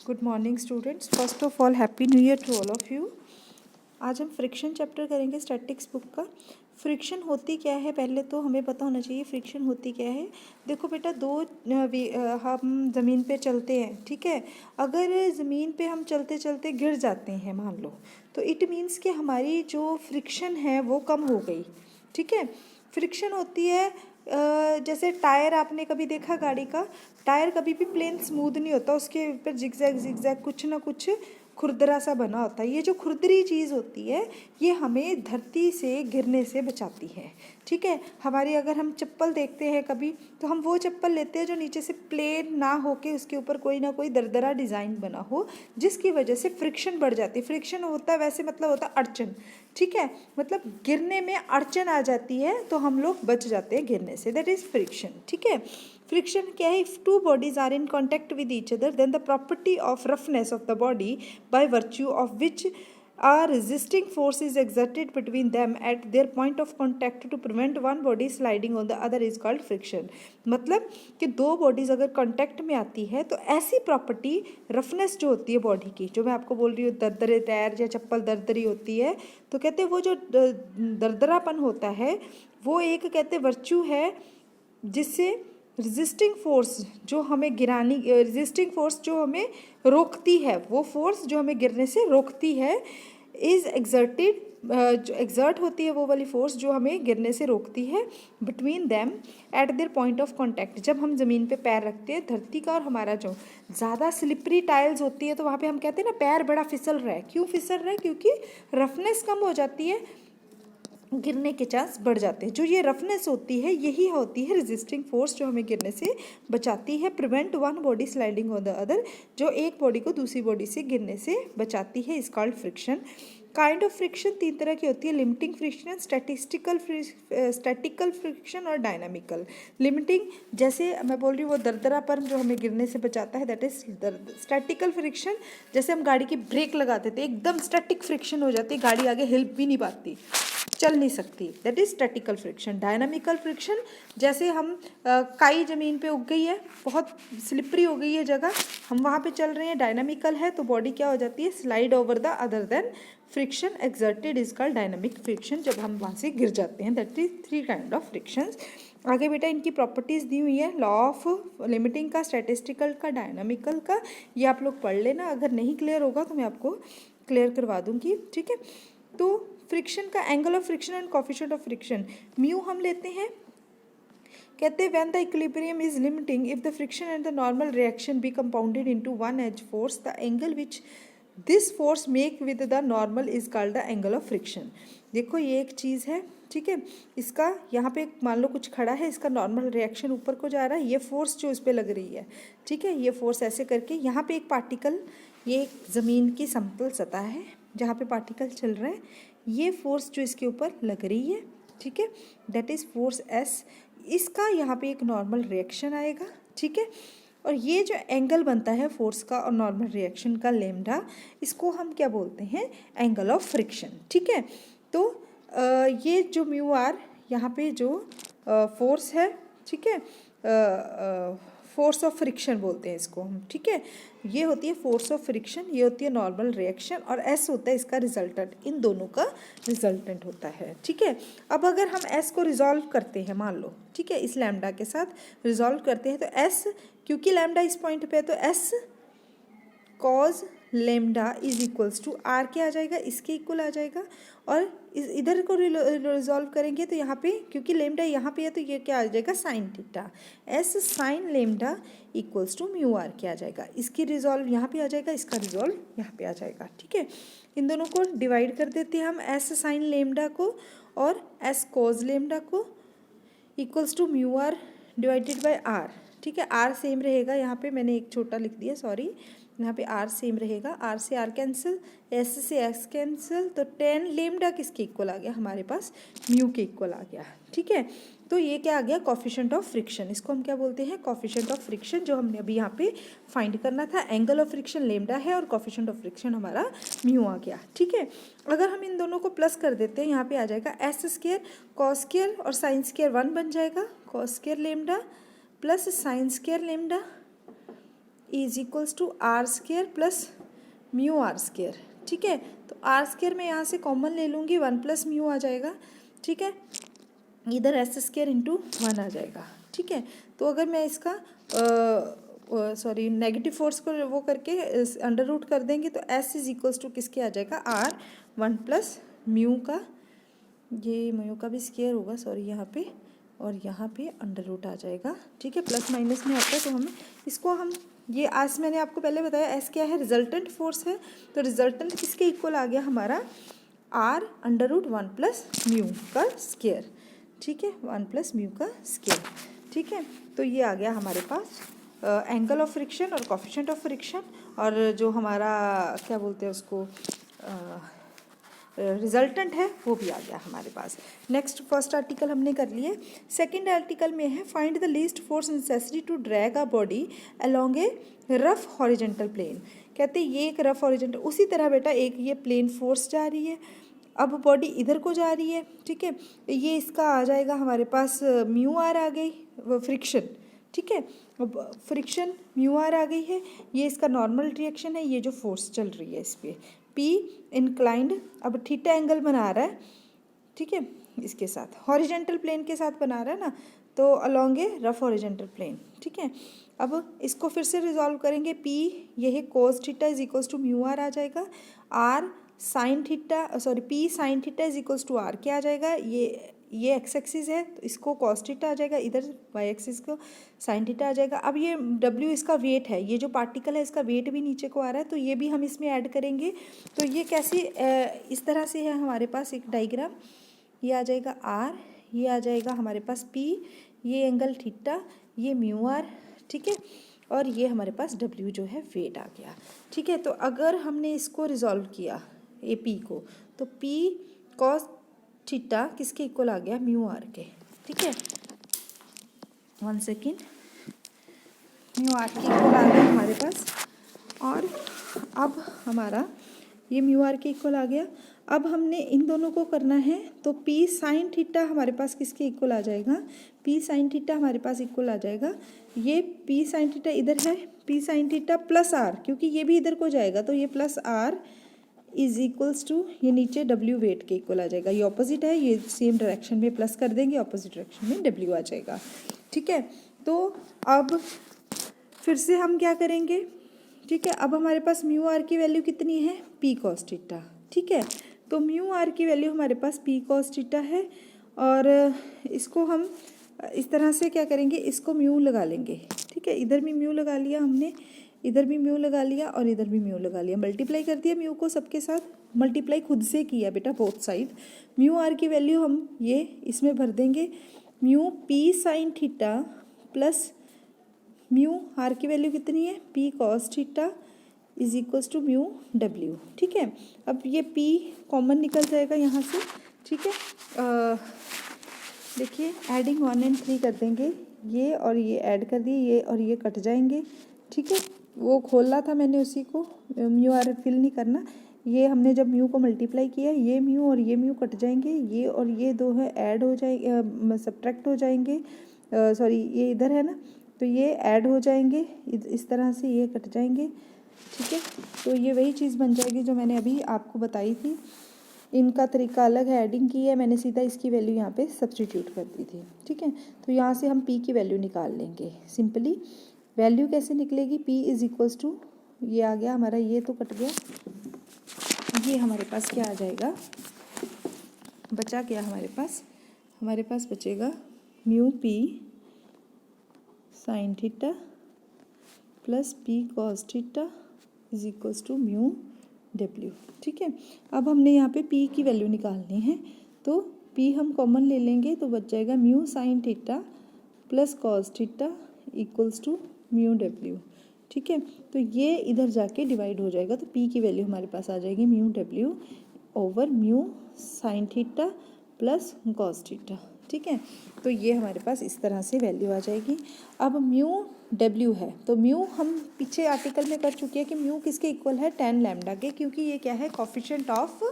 Good morning students. First of all happy new year to all of you. आज हम friction chapter करेंगे statics book का। Friction होती क्या है पहले तो हमें पता होना चाहिए। फ्रिक्शन होती क्या है? देखो बेटा, हम ज़मीन पे चलते हैं, ठीक है। अगर ज़मीन पे हम चलते चलते गिर जाते हैं मान लो, तो इट मीन्स कि हमारी जो फ्रिक्शन है वो कम हो गई, ठीक है। फ्रिक्शन होती है जैसे टायर, आपने कभी देखा गाड़ी का टायर कभी भी प्लेन स्मूथ नहीं होता, उसके ऊपर जिगजैग जिगजैग कुछ ना कुछ खुरदरा सा बना होता है। ये जो खुरदरी चीज़ होती है ये हमें धरती से गिरने से बचाती है, ठीक है। हमारी अगर हम चप्पल देखते हैं कभी, तो हम वो चप्पल लेते हैं जो नीचे से प्लेन ना होके उसके ऊपर कोई ना कोई दरदरा डिज़ाइन बना हो, जिसकी वजह से फ्रिक्शन बढ़ जाती है। फ्रिक्शन होता है वैसे मतलब होता है अड़चन, ठीक है। मतलब गिरने में अड़चन आ जाती है तो हम लोग बच जाते हैं गिरने से, दैट इज़ फ्रिक्शन, ठीक है। फ्रिक्शन क्या है? If two bodies are in contact with each other then the property of roughness of the body by virtue of which a resisting force is exerted between them at their point of contact to prevent one body sliding on the other is called friction। मतलब कि दो bodies अगर contact में आती है तो ऐसी property roughness जो होती है बॉडी की, जो मैं आपको बोल रही हूँ दरदरे टायर या चप्पल दरदरी होती है, तो कहते हैं वो जो दरदरापन होता है वो एक कहते हैं वर्च्यू है जिससे रेजिस्टिंग फोर्स जो हमें गिरानी, रेजिस्टिंग फोर्स जो हमें रोकती है, वो फोर्स जो हमें गिरने से रोकती है इज़ एग्जर्टेड, जो एग्जर्ट होती है वो वाली फोर्स जो हमें गिरने से रोकती है between them at their point of contact. जब हम ज़मीन पे पैर रखते हैं, धरती का और हमारा जो ज़्यादा स्लिपरी टाइल्स होती है तो वहाँ पे हम कहते हैं ना पैर बड़ा फिसल रहा है। क्यों फिसल रहा है? क्योंकि रफनेस कम हो जाती है, गिरने के चांस बढ़ जाते हैं। जो ये रफनेस होती है यही होती है रेजिस्टिंग फोर्स जो हमें गिरने से बचाती है। Prevent one body sliding on the other, जो एक बॉडी को दूसरी बॉडी से गिरने से बचाती है, is called friction. Kind of friction तीन तरह की होती है: लिमिटिंग फ्रिक्शन, स्टैटिकल फ्रिक्शन और डायनामिकल। लिमिटिंग जैसे मैं बोल रही हूँ वो दरदरापन जो हमें गिरने से बचाता है, दैट इज स्टैटिकल फ्रिक्शन। जैसे हम गाड़ी की ब्रेक लगाते थे, एकदम स्टैटिक फ्रिक्शन हो जाती है, गाड़ी आगे हिल भी नहीं पाती, चल नहीं सकती, that is statistical friction. Dynamical friction जैसे हम काई ज़मीन पे उग गई है, बहुत स्लिपरी हो गई है जगह, हम वहाँ पे चल रहे हैं, डायनामिकल है तो बॉडी क्या हो जाती है? Slide over the other than friction exerted is called dynamic friction. जब हम वहाँ से गिर जाते हैं, that is three kind of frictions. आगे बेटा इनकी प्रॉपर्टीज़ दी हुई है, लॉ ऑफ लिमिटिंग का, स्टैटिस्टिकल का, डायनामिकल का, ये आप लोग पढ़ लेना। अगर नहीं क्लियर होगा तो मैं आपको क्लियर करवा दूँगी, ठीक है। तो फ्रिक्शन का angle of friction and coefficient of friction, mu हम लेते हैं। कहते हैं when the equilibrium is limiting, if the friction and the normal reaction be compounded into one as force, the angle which this force make with the normal is called the angle of friction. देखो ये एक चीज़ है, ठीक है। इसका यहाँ पे मान लो कुछ खड़ा है, इसका नॉर्मल रिएक्शन ऊपर को जा रहा है, ये फोर्स जो इस पर लग रही है, ठीक है, ये फोर्स ऐसे करके यहाँ पे एक पार्टिकल, ये एक ज़मीन की समतल सतह है जहाँ पे पार्टिकल चल रहा है, ये फोर्स जो इसके ऊपर लग रही है, ठीक है, दैट इज़ फोर्स एस। इसका यहाँ पे एक नॉर्मल रिएक्शन आएगा, ठीक है। और ये जो एंगल बनता है फोर्स का और नॉर्मल रिएक्शन का, लेमडा, इसको हम क्या बोलते हैं? एंगल ऑफ फ्रिक्शन, ठीक है। तो ये जो म्यू आर यहाँ पे जो फोर्स है, ठीक है, फोर्स ऑफ फ्रिक्शन बोलते हैं इसको हम, ठीक है। ये होती है फोर्स ऑफ फ्रिक्शन, ये होती है नॉर्मल रिएक्शन, और एस होता है इसका रिजल्टेंट, इन दोनों का रिजल्टेंट होता है, ठीक है। अब अगर हम एस को रिजॉल्व करते हैं मान लो, ठीक है, इस लैम्डा के साथ रिजॉल्व करते हैं तो एस, क्योंकि लैम्डा इस पॉइंट पे है तो S cos lambda is equals to R के आ जाएगा, इसके इक्वल आ जाएगा। और इधर को रिजॉल्व करेंगे तो यहाँ पे क्योंकि लेमडा यहाँ पे है तो ये क्या आ जाएगा? Sine theta. S sine lambda equals to mu R के आ जाएगा। इसकी रिजॉल्व यहाँ पे आ जाएगा, इसका रिजॉल्व यहाँ पे आ जाएगा, ठीक है। इन दोनों को डिवाइड कर देते हैं हम, एस साइन लेमडा को और एस कॉज लेमडा को, equals to mu R divided by R, ठीक है। आर सेम रहेगा, यहाँ पे मैंने एक छोटा लिख दिया, सॉरी, यहाँ पे आर सेम रहेगा, आर से आर कैंसिल, एस से एस कैंसिल, तो 10 लेमडा किसके इक्वल आ गया? हमारे पास म्यू के इक्वल आ गया, ठीक है। तो ये क्या आ गया? Coefficient of friction. इसको हम क्या बोलते हैं? कोफिशिएंट ऑफ फ्रिक्शन, जो हमने अभी यहाँ पे फाइंड करना था। एंगल ऑफ फ्रिक्शन लेमडा है और कोफिशिएंट ऑफ फ्रिक्शन हमारा म्यू आ गया, ठीक है। अगर हम इन दोनों को प्लस कर देते हैं, यहाँ पे आ जाएगा एस स्क्वायर कॉस स्क्वायर और साइन स्क्वायर 1 बन जाएगा, cos square lambda plus sine square lambda is equals to R square plus mu R square. ठीक है, तो आर स्क्वेयर मैं यहाँ से कॉमन ले लूँगी, 1 प्लस म्यू आ जाएगा। ठीक है, इधर एस स्क्वेयर इंटू 1 आ जाएगा। ठीक है, तो अगर मैं इसका सॉरी नेगेटिव फोर्स को वो करके अंडर रूट कर देंगे तो एस इज इक्वल्स टू किसके आ जाएगा, आर 1 प्लस म्यू का, ये म्यू का भी स्क्वायर होगा सॉरी यहाँ पे, और यहाँ पे अंडर रूट आ जाएगा। ठीक है, प्लस माइनस में आता है तो हमें इसको हम ये आज मैंने आपको पहले बताया एस क्या है, रिजल्टेंट फोर्स है। तो रिजल्टेंट किसके इक्वल आ गया हमारा, R under root 1 plus mu का स्क्वायर। ठीक है, 1 प्लस म्यू का स्क्वायर। ठीक है, तो ये आ गया हमारे पास एंगल ऑफ फ्रिक्शन और कोफिशिएंट ऑफ फ्रिक्शन, और जो हमारा क्या बोलते हैं उसको रिजल्टेंट है वो भी आ गया हमारे पास। नेक्स्ट फर्स्ट आर्टिकल हमने कर लिए। सेकंड आर्टिकल में है find the least force necessary to drag a body along a rough horizontal plane. कहते हैं ये एक रफ हॉरिजेंटल, उसी तरह बेटा एक ये प्लेन फोर्स जा रही है, अब बॉडी इधर को जा रही है। ठीक है, ये इसका आ जाएगा हमारे पास म्यू आर आ गई फ्रिक्शन। ठीक है, अब फ्रिक्शन म्यू आर आ गई है, ये इसका नॉर्मल रिएक्शन है, ये जो फोर्स चल रही है इस पर पी इंक्लाइंड, अब थीटा एंगल बना रहा है। ठीक है, इसके साथ हॉरिजेंटल प्लेन के साथ बना रहा है ना, तो along a rough horizontal plane. ठीक है, अब इसको फिर से रिजॉल्व करेंगे, पी ये है cos theta is equals to mu R आ जाएगा, R sine theta sorry P sine theta is equals to R क्या आ जाएगा, ये एक्स एक्सिस है तो इसको कॉस थीटा आ जाएगा, इधर वाई एक्सिस को साइन थीटा आ जाएगा। अब ये डब्ल्यू इसका वेट है, ये जो पार्टिकल है इसका वेट भी नीचे को आ रहा है, तो ये भी हम इसमें ऐड करेंगे। तो ये कैसे इस तरह से है हमारे पास एक डायग्राम, ये आ जाएगा आर, ये आ जाएगा हमारे पास पी, ये एंगल थीटा, ये म्यू आर। ठीक है, और ये हमारे पास डब्ल्यू जो है वेट आ गया। ठीक है, तो अगर हमने इसको रिजॉल्व किया ए पी को, तो पी कॉस थीटा किसके इक्वल आ गया, म्यू आर के। ठीक है, 1 सेकेंड, म्यू आर के इक्वल आ गया हमारे पास, और अब हमारा ये म्यू आर के इक्वल आ गया। अब हमने इन दोनों को करना है, तो पी साइन थीटा हमारे पास किसके इक्वल आ जाएगा, पी साइन थीटा हमारे पास इक्वल आ जाएगा, ये पी साइन थीटा इधर है, P sine theta plus R, क्योंकि ये भी इधर को जाएगा तो ये plus R is equals to ये नीचे डब्ल्यू वेट के इक्वल आ जाएगा। ये ऑपोजिट है, ये सेम डायरेक्शन में प्लस कर देंगे, ऑपोजिट डायरेक्शन में डब्ल्यू आ जाएगा। ठीक है, तो अब फिर से हम क्या करेंगे, ठीक है, अब हमारे पास म्यू आर की वैल्यू कितनी है, पी कॉस थीटा। ठीक है, तो म्यू आर की वैल्यू हमारे पास पी कॉस थीटा है, और इसको हम इस तरह से क्या करेंगे, इसको म्यू लगा लेंगे। ठीक है, इधर भी म्यू लगा लिया हमने, इधर भी म्यू लगा लिया और इधर भी म्यू लगा लिया, मल्टीप्लाई कर दिया म्यू को सबके साथ, मल्टीप्लाई खुद से किया बेटा बोथ साइड। म्यू आर की वैल्यू हम ये इसमें भर देंगे, mu P sine theta plus mu R की वैल्यू कितनी है, P cos theta is equals to mu W. ठीक है, अब ये पी कॉमन निकल जाएगा यहाँ से। ठीक है, देखिए एडिंग 1 और 3 कर देंगे, ये और ये ऐड कर दिए, ये और ये कट जाएंगे। ठीक है, वो खोला था मैंने उसी को, म्यू आर फिल नहीं करना, ये हमने जब म्यू को मल्टीप्लाई किया, ये म्यू और ये म्यू कट जाएंगे, ये और ये दो है ऐड हो जाएंगे, सब्ट्रैक्ट हो जाएंगे, सॉरी ये इधर है ना, तो ये ऐड हो जाएंगे, इस तरह से ये कट जाएंगे। ठीक है, तो ये वही चीज़ बन जाएगी जो मैंने अभी आपको बताई थी। इनका तरीका अलग है, एडिंग की है मैंने, सीधा इसकी वैल्यू यहाँ पे सब्स्टिट्यूट कर दी थी। ठीक है, तो यहाँ से हम पी की वैल्यू निकाल लेंगे सिंपली। वैल्यू कैसे निकलेगी, पी इज इक्वल्स टू ये आ गया हमारा, ये तो कट गया, ये हमारे पास क्या आ जाएगा, बचा क्या हमारे पास बचेगा mu P sine theta plus P cos theta is equals to mu W. ठीक है, अब हमने यहाँ पे पी की वैल्यू निकालनी है, तो पी हम कॉमन ले लेंगे, तो बच जाएगा mu sine theta plus cos theta equals to mu W. ठीक है, तो ये इधर जाके डिवाइड हो जाएगा, तो पी की वैल्यू हमारे पास आ जाएगी mu W over mu sine theta plus cos theta. ठीक है, तो ये हमारे पास इस तरह से वैल्यू आ जाएगी। अब म्यू डब्ल्यू है, तो म्यू हम पीछे आर्टिकल में कर चुके हैं कि म्यू किसके इक्वल है, tan लैम्डा के, क्योंकि ये क्या है, कोफिशिएंट ऑफ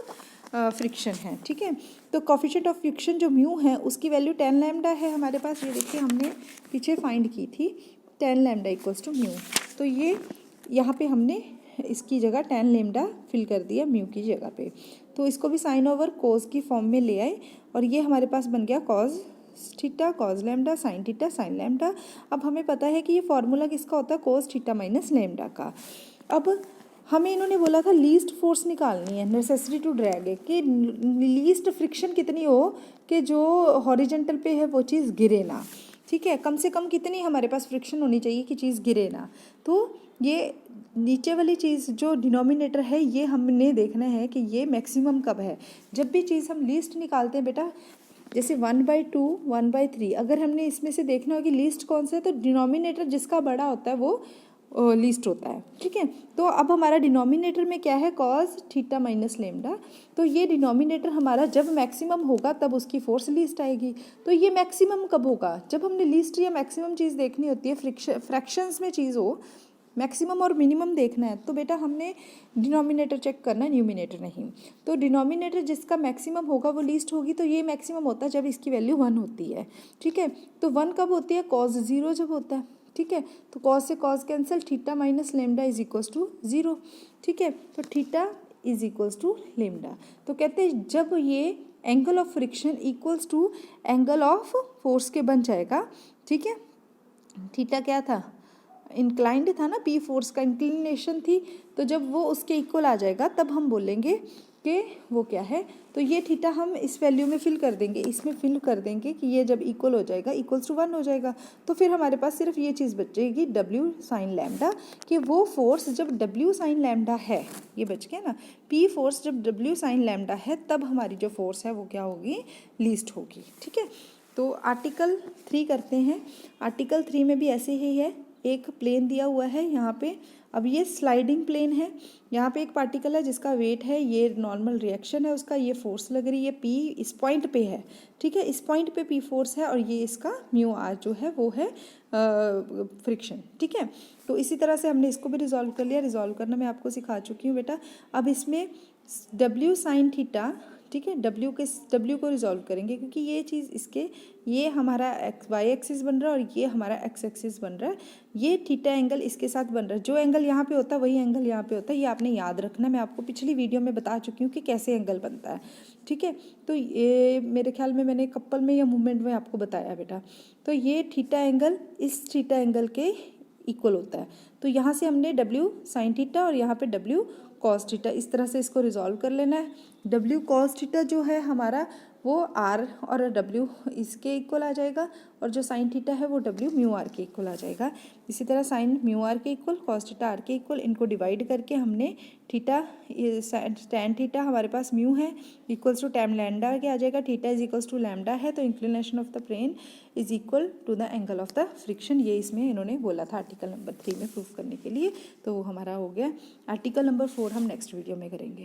फ्रिक्शन है। ठीक है, तो कोफिशिएंट ऑफ फ्रिक्शन जो म्यू है उसकी वैल्यू tan लैम्डा है हमारे पास, ये देखिए हमने पीछे फाइंड की थी, tan lambda equals to mu. तो ये यहाँ पे हमने इसकी जगह tan लेमडा फिल कर दिया म्यू की जगह पे। तो इसको भी साइन ओवर कोस की फॉर्म में ले आए और ये हमारे पास बन गया cos theta cos lambda sine theta sine lambda. अब हमें पता है कि ये फॉर्मूला किसका होता है, कोस थीटा माइनस लैम्डा का। अब हमें इन्होंने बोला था लीस्ट फोर्स निकालनी है, नेसेसरी टू ड्रैग है, कि लीस्ट फ्रिक्शन कितनी हो कि जो हॉरिजेंटल पे है वो चीज़ गिरे ना। ठीक है, कम से कम कितनी हमारे पास फ्रिक्शन होनी चाहिए कि चीज़ गिरे ना। तो ये नीचे वाली चीज़ जो डिनोमिनेटर है ये हमने देखना है कि ये मैक्सिमम कब है। जब भी चीज़ हम लीस्ट निकालते हैं बेटा, जैसे 1/2 1/3, अगर हमने इसमें से देखना हो कि लीस्ट कौन सा है तो डिनोमिनेटर जिसका बड़ा होता है वो लीस्ट होता है। ठीक है, तो अब हमारा डिनोमिनेटर में क्या है, कॉस थीटा माइनस लेमडा। तो ये डिनोमिनेटर हमारा जब मैक्सिमम होगा तब उसकी फोर्स लीस्ट आएगी। तो ये मैक्सिमम कब होगा, जब हमने लीस्ट या मैक्सिमम चीज़ देखनी होती है, फ्रैक्शंस में चीज़ हो, मैक्सिमम और मिनिमम देखना है तो बेटा हमने डिनोमिनेटर चेक करना है, न्यूमिनेटर नहीं। तो डिनोमिनेटर जिसका मैक्सिमम होगा वो लीस्ट होगी। तो ये मैक्सिमम होता है जब इसकी वैल्यू 1 होती है। ठीक है, तो 1 कब होती है, कॉस 0 जब होता है। ठीक है, तो कॉस से cos cancel, theta minus lambda is equals to 0। ठीक है, तो theta is equals to lambda. तो कहते हैं जब ये angle of friction equals to angle of force के बन जाएगा। ठीक है, थीटा क्या था, इंक्लाइंड था ना, पी फोर्स का इंक्लिनेशन थी, तो जब वो उसके इक्वल आ जाएगा तब हम बोलेंगे कि वो क्या है। तो ये थीटा हम इस वैल्यू में फिल कर देंगे, इसमें फिल कर देंगे कि ये जब इक्वल हो जाएगा, इक्वल्स टू 1 हो जाएगा। तो फिर हमारे पास सिर्फ ये चीज़ बचेगी W साइन लैम्डा, कि वो फोर्स जब W साइन लैम्डा है, ये बच गया ना, P फोर्स जब W साइन लैम्डा है तब हमारी जो फोर्स है वो क्या होगी, लीस्ट होगी। ठीक है, तो आर्टिकल 3 करते हैं। आर्टिकल 3 में भी ऐसे ही है, एक प्लेन दिया हुआ है यहाँ पे। अब ये स्लाइडिंग प्लेन है, यहाँ पे एक पार्टिकल है जिसका वेट है, ये नॉर्मल रिएक्शन है उसका, ये फोर्स लग रही है P इस पॉइंट पे है। ठीक है, इस पॉइंट पे P फोर्स है और ये इसका म्यू आर जो है वो है फ्रिक्शन। ठीक है, तो इसी तरह से हमने इसको भी रिजॉल्व कर लिया। रिजॉल्व करना मैं आपको सिखा चुकी हूँ बेटा। अब इसमें W साइन थीटा, ठीक है, W को रिजॉल्व करेंगे क्योंकि ये चीज़ इसके, ये हमारा वाई एक्सिस बन रहा है और ये हमारा एक्स एक्सिस बन रहा है। ये थीटा एंगल इसके साथ बन रहा है, जो एंगल यहाँ पे होता है वही एंगल यहाँ पे होता है, ये आपने याद रखना। मैं आपको पिछली वीडियो में बता चुकी हूँ कि कैसे एंगल बनता है। ठीक है, तो ये मेरे ख्याल में मैंने कपल में या मूवमेंट में आपको बताया बेटा। तो ये थीटा एंगल इस थीटा एंगल के इक्वल होता है। तो यहाँ से हमने W साइन थीटा और यहाँ पे W कॉस थीटा, इस तरह से इसको रिजॉल्व कर लेना है। W कॉस थीटा जो है हमारा वो R और W इसके इक्वल आ जाएगा, और जो साइन थीटा है वो W म्यू आर के इक्वल आ जाएगा। इसी तरह साइन म्यू आर के इक्वल, कॉस थीटा आर के इक्वल, इनको डिवाइड करके हमने थीटा टैन थीटा हमारे पास म्यू है इक्वल्स टू टैन लैम्डा के आ जाएगा, theta is equals to lambda है, तो inclination of the plane is equal to the angle of the friction. ये इसमें इन्होंने बोला था आर्टिकल नंबर 3 में प्रूफ करने के लिए, तो वो हमारा हो गया। आर्टिकल नंबर 4 हम नेक्स्ट वीडियो में करेंगे।